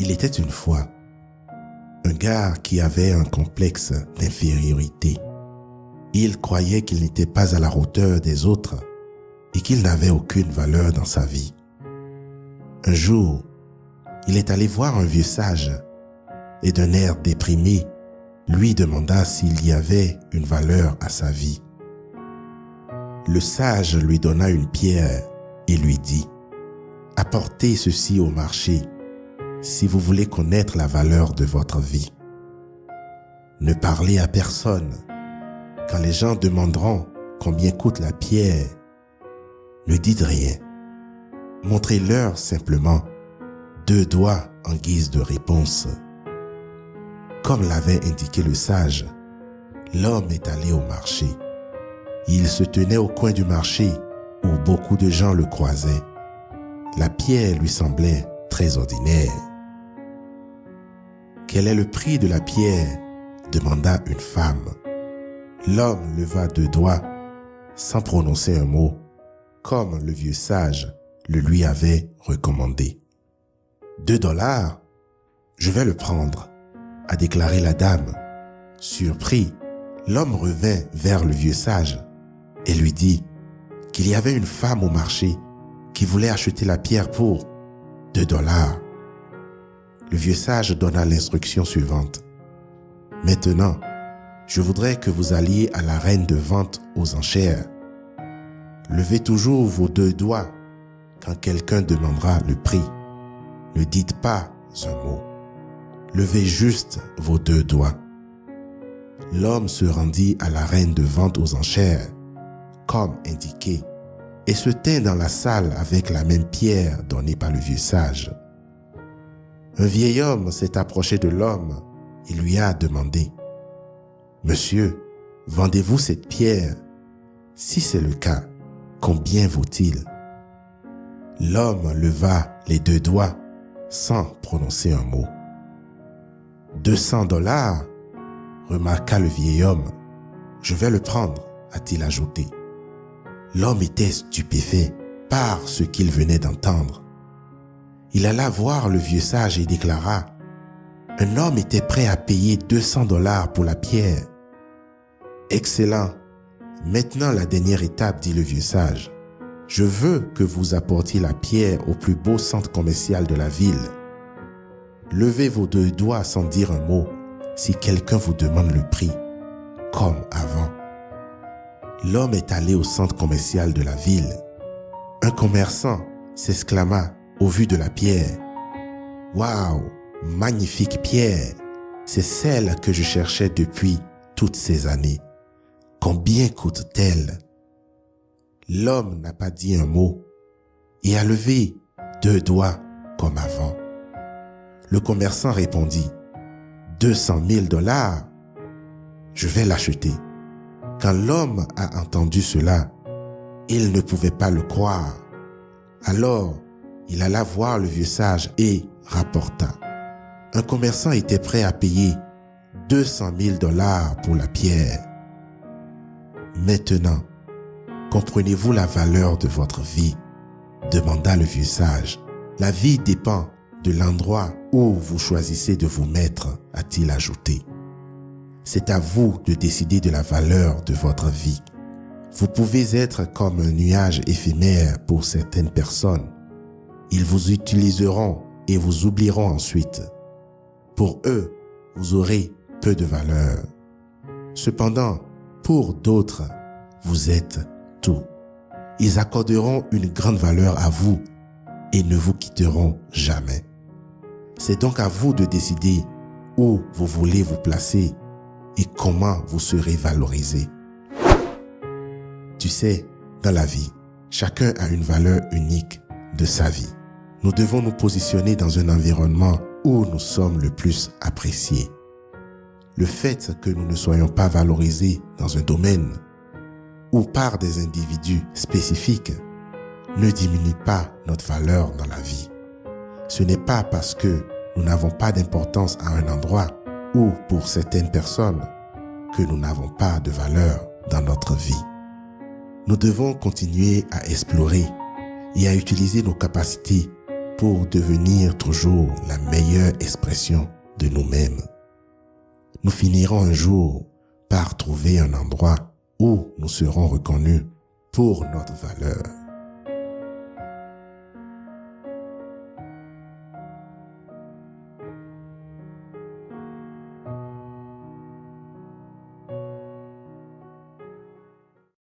Il était une fois un gars qui avait un complexe d'infériorité. Il croyait qu'il n'était pas à la hauteur des autres et qu'il n'avait aucune valeur dans sa vie. Un jour, il est allé voir un vieux sage et d'un air déprimé, lui demanda s'il y avait une valeur à sa vie. Le sage lui donna une pierre et lui dit « Apportez ceci au marché si vous voulez connaître la valeur de votre vie. Ne parlez à personne. Quand les gens demanderont combien coûte la pierre, ne dites rien. Montrez-leur simplement 2 doigts en guise de réponse. » Comme l'avait indiqué le sage, l'homme est allé au marché. Il se tenait au coin du marché où beaucoup de gens le croisaient. La pierre lui semblait très ordinaire. « Quel est le prix de la pierre ?» demanda une femme. L'homme leva 2 doigts sans prononcer un mot, comme le vieux sage le lui avait recommandé. « $2, je vais le prendre, » a déclaré la dame. Surpris, l'homme revint vers le vieux sage et lui dit qu'il y avait une femme au marché qui voulait acheter la pierre pour $2. Le vieux sage donna l'instruction suivante. « Maintenant, je voudrais que vous alliez à l'arène de vente aux enchères. Levez toujours vos 2 doigts quand quelqu'un demandera le prix. Ne dites pas un mot. Levez juste vos 2 doigts. » L'homme se rendit à l'arène de vente aux enchères, comme indiqué, et se tint dans la salle avec la même pierre donnée par le vieux sage. Un vieil homme s'est approché de l'homme et lui a demandé « Monsieur, vendez-vous cette pierre? Si c'est le cas, combien vaut-il » L'homme leva les 2 doigts sans prononcer un mot. « $200, remarqua le vieil homme. « Je vais le prendre, a-t-il ajouté. L'homme était stupéfait par ce qu'il venait d'entendre. Il alla voir le vieux sage et déclara « Un homme était prêt à payer $200 pour la pierre. »« Excellent. Maintenant la dernière étape, dit le vieux sage. Je veux que vous apportiez la pierre au plus beau centre commercial de la ville. Levez vos 2 doigts sans dire un mot si quelqu'un vous demande le prix, comme avant. » L'homme est allé au centre commercial de la ville. Un commerçant s'exclama au vu de la pierre. « Waouh, magnifique pierre! C'est celle que je cherchais depuis toutes ces années. Combien coûte-t-elle » L'homme n'a pas dit un mot et a levé 2 doigts comme avant. Le commerçant répondit « $200,000, je vais l'acheter. » Quand l'homme a entendu cela, il ne pouvait pas le croire. Alors, il alla voir le vieux sage et rapporta. Un commerçant était prêt à payer $200,000 pour la pierre. Maintenant, comprenez-vous la valeur de votre vie? Demanda le vieux sage. La vie dépend de l'endroit où vous choisissez de vous mettre, a-t-il ajouté. C'est à vous de décider de la valeur de votre vie. Vous pouvez être comme un nuage éphémère pour certaines personnes. Ils vous utiliseront et vous oublieront ensuite. Pour eux, vous aurez peu de valeur. Cependant, pour d'autres, vous êtes tout. Ils accorderont une grande valeur à vous et ne vous quitteront jamais. C'est donc à vous de décider où vous voulez vous placer et comment vous serez valorisé. Tu sais, dans la vie, chacun a une valeur unique de sa vie. Nous devons nous positionner dans un environnement où nous sommes le plus appréciés. Le fait que nous ne soyons pas valorisés dans un domaine ou par des individus spécifiques ne diminue pas notre valeur dans la vie. Ce n'est pas parce que nous n'avons pas d'importance à un endroit ou pour certaines personnes que nous n'avons pas de valeur dans notre vie. Nous devons continuer à explorer et à utiliser nos capacités pour devenir toujours la meilleure expression de nous-mêmes. Nous finirons un jour par trouver un endroit où nous serons reconnus pour notre valeur.